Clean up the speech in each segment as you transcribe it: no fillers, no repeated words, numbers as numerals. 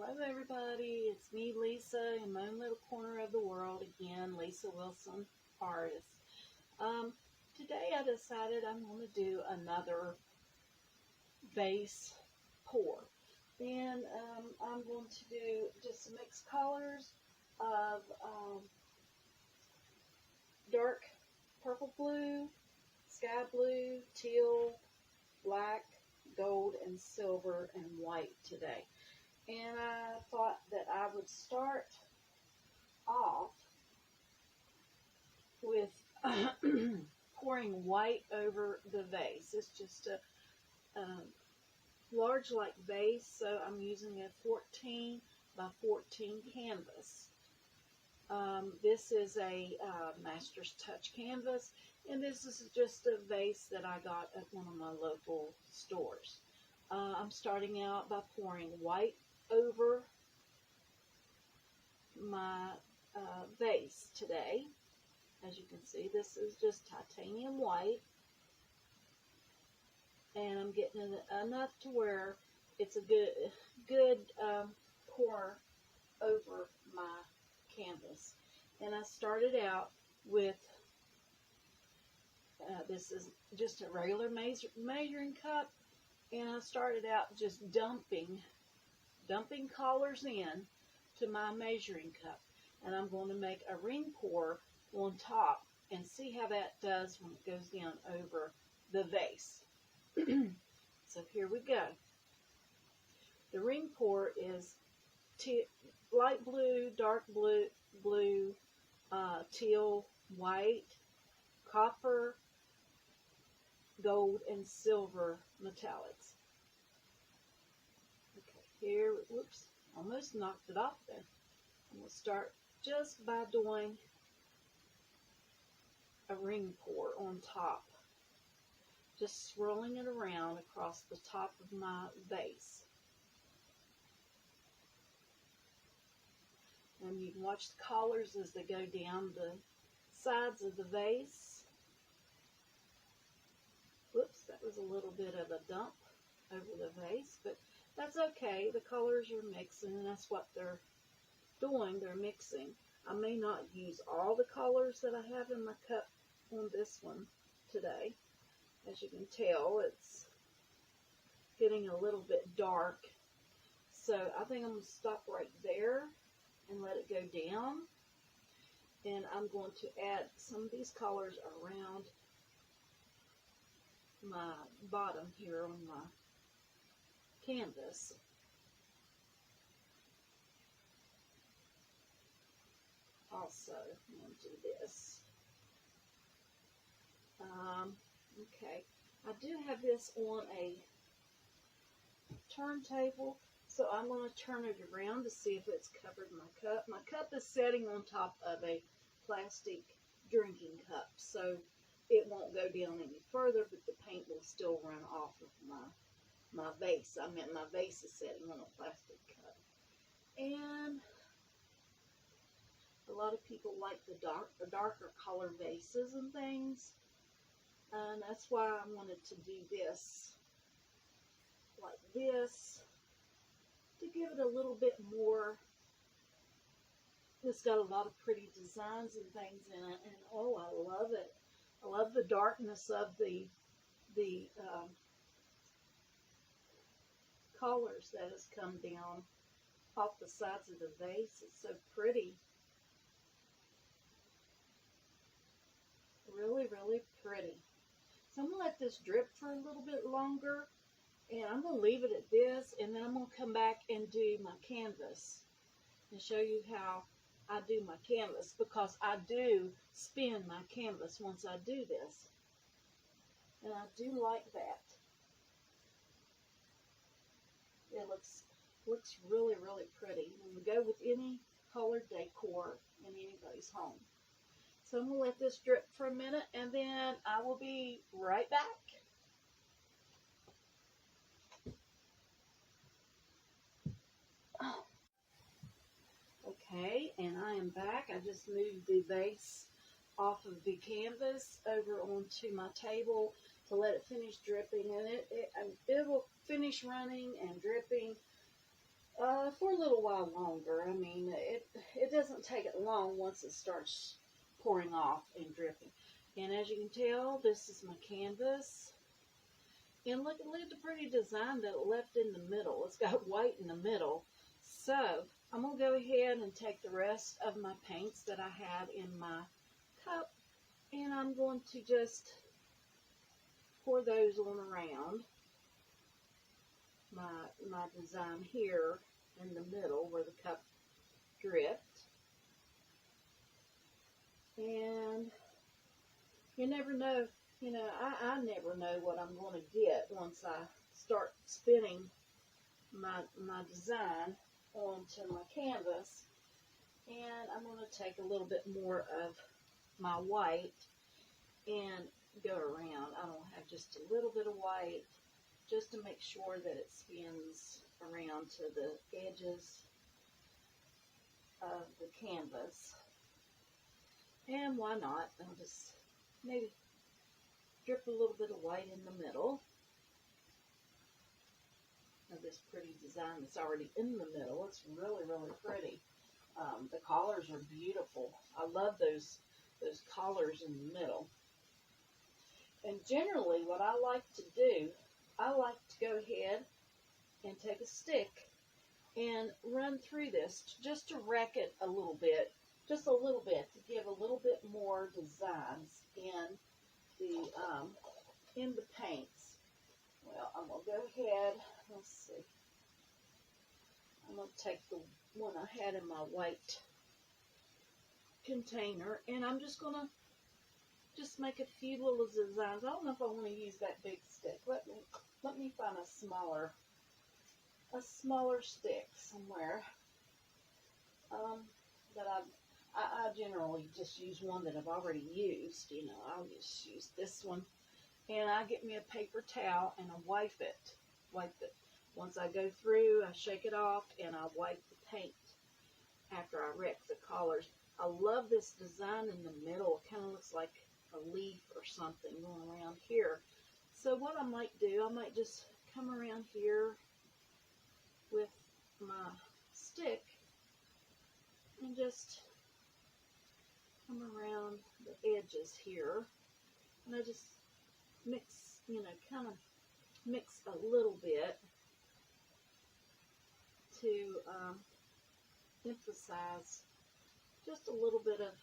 Hello everybody, it's me Lisa in my own little corner of the world again, Lisa Wilson, artist. Today I decided I'm going to do another vase pour. And I'm going to do just some mixed colors of dark purple blue, sky blue, teal, black, gold, and silver, and white today. And I thought that I would start off with pouring white over the vase. It's just a large like vase, so I'm using a 14 by 14 canvas. This is a Master's Touch canvas, and this is just a vase that I got at one of my local stores. I'm starting out by pouring white over my vase today. As you can see, this is just titanium white, and I'm getting it enough to where it's a good pour over my canvas. And I started out with this is just a regular measuring cup, and I started out just dumping colors in to my measuring cup, and I'm going to make a ring pour on top and see how that does when it goes down over the vase. So here we go. The ring pour is light blue, dark blue, teal, white, copper, gold, and silver metallics. Here, whoops, almost knocked it off there. I'm going to start just by doing a ring pour on top. Just swirling it around across the top of my vase. And you can watch the colors as they go down the sides of the vase. Whoops, that was a little bit of a dump over the vase, but that's okay. The colors are mixing, and that's what they're doing. They're mixing. I may not use all the colors that I have in my cup on this one today. As you can tell, it's getting a little bit dark. So I think I'm going to stop right there and let it go down. And I'm going to add some of these colors around my bottom here on my canvas. Also, I'm going to do this. Okay, I do have this on a turntable, so I'm going to turn it around to see if it's covered my cup. My cup is sitting on top of a plastic drinking cup, so it won't go down any further, but the paint will still run off of my vase. I meant my vase is sitting on a plastic cup. And a lot of people like the darker color vases and things. And that's why I wanted to do this like this to give it a little bit more. It's got a lot of pretty designs and things in it, and oh, I love it. I love the darkness of the colors that has come down off the sides of the vase. It's so pretty. Really, really pretty. So I'm going to let this drip for a little bit longer, and I'm going to leave it at this, and then I'm going to come back and do my canvas and show you how I do my canvas, because I do spin my canvas once I do this, and I do like that. It looks really, really pretty. And we go with any colored decor in anybody's home. So I'm going to let this drip for a minute, and then I will be right back. Okay, and I am back. I just moved the vase off of the canvas over onto my table to let it finish dripping, and it will finish running and dripping for a little while longer. I mean, it doesn't take it long once it starts pouring off and dripping. And as you can tell, this is my canvas. And look at the pretty design that it left in the middle. It's got white in the middle. So I'm going to go ahead and take the rest of my paints that I have in my cup, and I'm going to just pour those on around my design here in the middle where the cup dripped. And you never know, I never know what I'm going to get once I start spinning my design onto my canvas. And I'm going to take a little bit more of my white and go around. I don't have just a little bit of white just to make sure that it spins around to the edges of the canvas. And why not? I'll just maybe drip a little bit of white in the middle of this pretty design that's already in the middle. It's really, really pretty. The collars are beautiful. I love those collars in the middle. And generally what I like to do, I like to go ahead and take a stick and run through this just to wreck it a little bit, just a little bit, to give a little bit more designs in the paints. Well, I'm going to go ahead, let's see. I'm going to take the one I had in my white container, and I'm just going to make a few little designs. I don't know if I want to use that big stick. Let me find a smaller stick somewhere. That I generally just use one that I've already used. I'll just use this one, and I get me a paper towel and I wipe it. Once I go through, I shake it off and I wipe the paint after I wreck the collars. I love this design in the middle. It kind of looks like a leaf or something going around here. So what I might do, I might just come around here with my stick and just come around the edges here, and I just mix, kind of mix a little bit to emphasize just a little bit of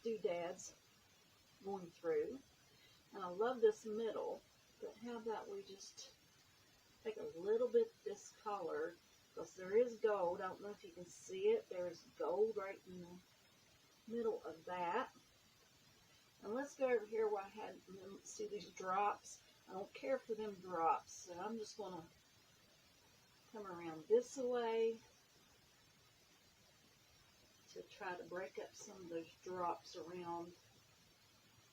doodads going through. And I love this middle, but how about we just take a little bit this color, because there is gold. I don't know if you can see it. There is gold right in the middle of that. And let's go over here where I had, see these drops. I don't care for them drops, so I'm just going to come around this way to try to break up some of those drops around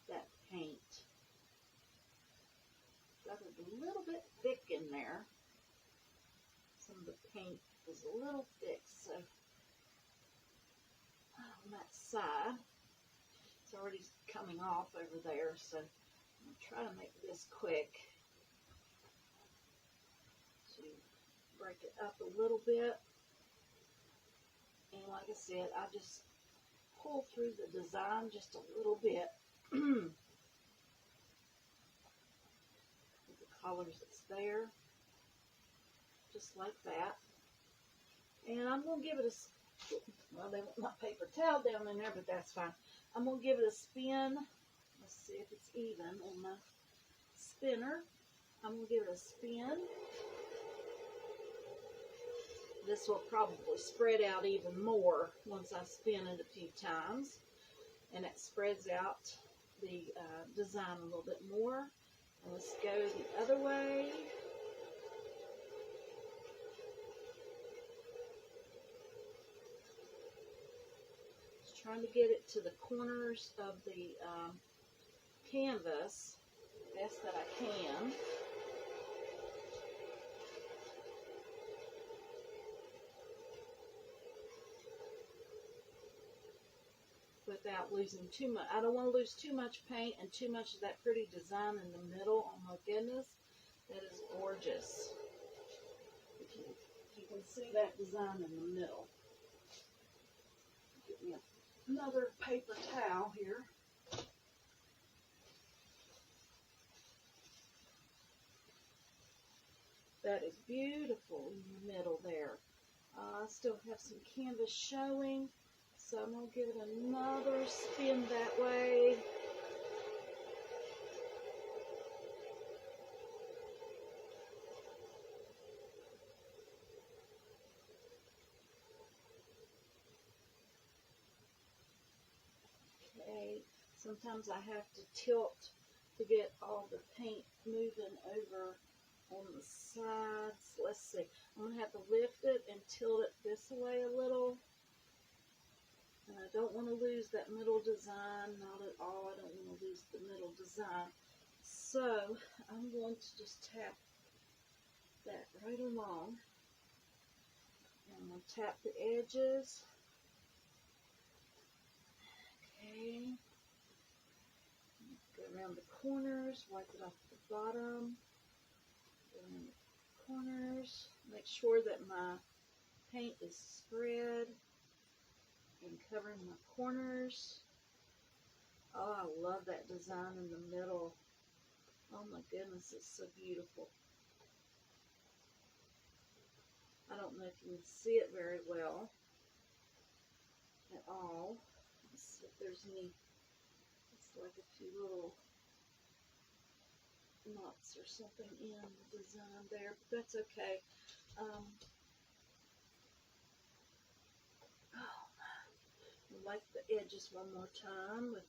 that paint. Got it a little bit thick in there. Some of the paint is a little thick, so on that side, it's already coming off over there, so I'm going to try to make this quick to break it up a little bit. And like I said, I just pull through the design just a little bit with the colors that's there, just like that. And I'm going to give it a, well, they want my paper towel down in there, but that's fine. I'm going to give it a spin. Let's see if it's even on my spinner. I'm going to give it a spin. This will probably spread out even more once I spin it a few times. And it spreads out the design a little bit more. And let's go the other way. Just trying to get it to the corners of the canvas best that I can. Without losing too much. I don't want to lose too much paint and too much of that pretty design in the middle. Oh my goodness. That is gorgeous. If you can see that design in the middle. Get me another paper towel here. That is beautiful in the middle there. I still have some canvas showing, so I'm going to give it another spin that way. Okay, sometimes I have to tilt to get all the paint moving over on the sides. Let's see. I'm going to have to lift it and tilt it this way a little. And I don't want to lose that middle design. Not at all. I don't want to lose the middle design. So I'm going to just tap that right along. And I'm going to tap the edges. Okay. Go around the corners. Wipe it off the bottom. In the corners, make sure that my paint is spread and covering my corners. Oh, I love that design in the middle. Oh my goodness, it's so beautiful. I don't know if you can see it very well at all. Let's see if there's any, it's like a few little knots or something in the design there, but that's okay. Wipe the edges one more time with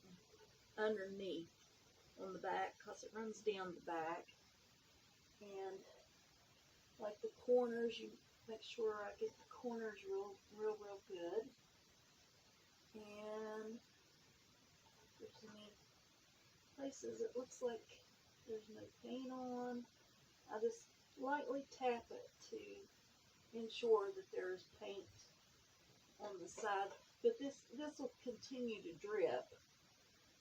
underneath on the back, because it runs down the back. And like the corners, you make sure I get the corners real good. And if there's any places it looks like there's no paint on, I just lightly tap it to ensure that there's paint on the side. But this will continue to drip,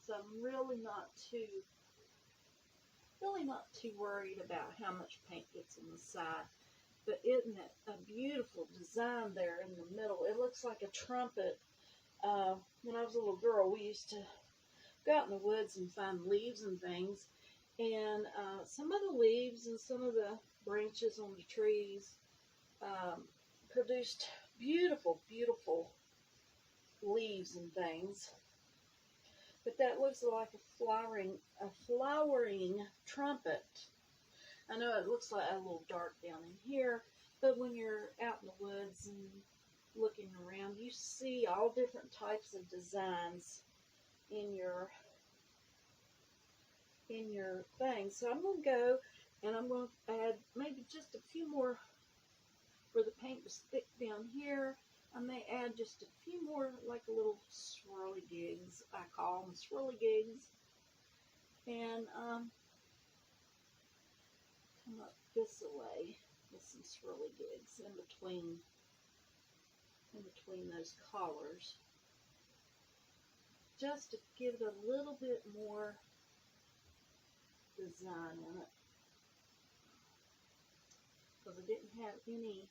so I'm really not too worried about how much paint gets on the side. But isn't it a beautiful design there in the middle? It looks like a trumpet. When I was a little girl, we used to go out in the woods and find leaves and things, and some of the leaves and some of the branches on the trees produced beautiful leaves and things. But that looks like a flowering trumpet. I know it looks like a little dark down in here, but when you're out in the woods and looking around, you see all different types of designs in your thing. So I'm going to go and I'm going to add maybe just a few more where the paint was thick down here. I may add just a few more, like a little swirly gigs. I call them swirly gigs. And come up this way with some swirly gigs in between those collars, just to give it a little bit more design in it. Because it didn't have any,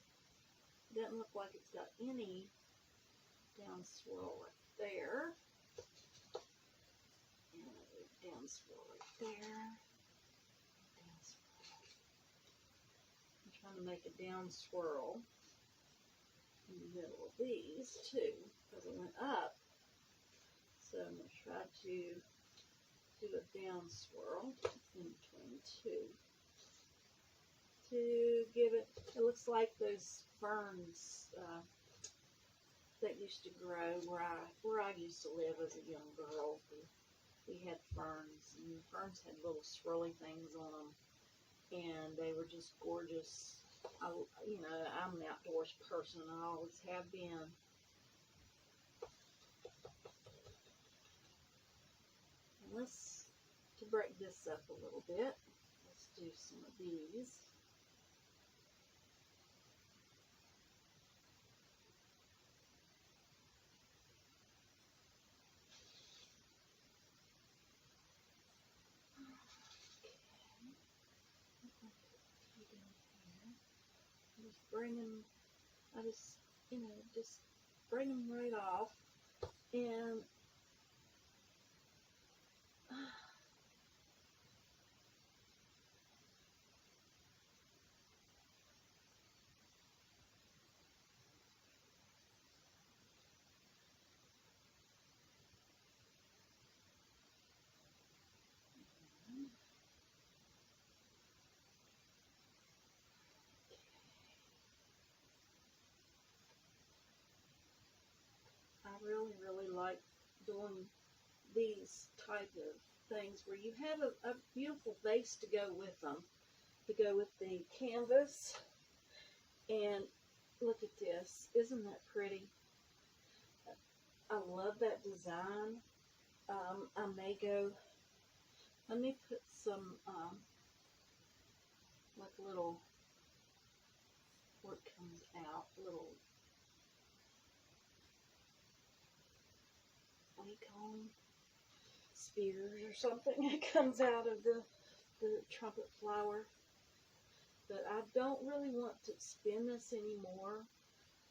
it doesn't look like it's got any down swirl right there. And down swirl right there. Down swirl. I'm trying to make a down swirl in the middle of these too, because it went up. So I'm going to try to do a down swirl in between two to give it, it looks like those ferns that used to grow where I used to live as a young girl. We had ferns, and the ferns had little swirly things on them, and they were just gorgeous. You know, I'm an outdoors person, I always have been. And to break this up a little bit, let's do some of these. just bring them, I just, you know, just bring them right off. And I really, really like doing these type of things where you have a beautiful vase to go with them, to go with the canvas. And look at this. Isn't that pretty? I love that design. I may go, let me put some, like a little, where it comes out, little, what do you call them? Spears or something that comes out of the trumpet flower. But I don't really want to spin this anymore.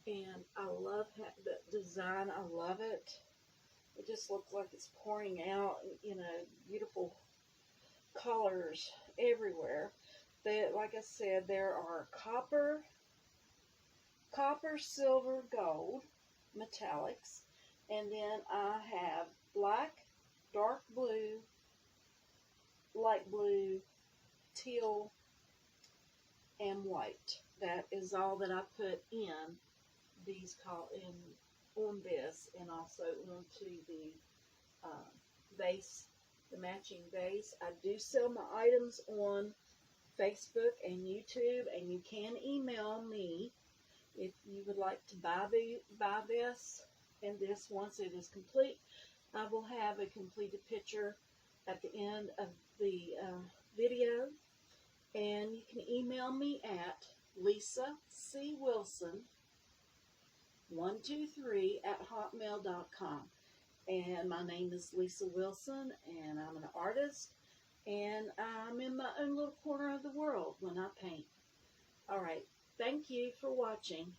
And I love the design. I love it. It just looks like it's pouring out, you know, beautiful colors everywhere. Like I said, there are copper, silver, gold, metallics. And then I have black, dark blue, light blue, teal, and white. That is all that I put in these on this, and also onto the vase, the matching vase. I do sell my items on Facebook and YouTube, and you can email me if you would like to buy this. And this, once it is complete, I will have a completed picture at the end of the video. And you can email me at lisacwilson123@hotmail.com. And my name is Lisa Wilson, and I'm an artist, and I'm in my own little corner of the world when I paint. All right, thank you for watching.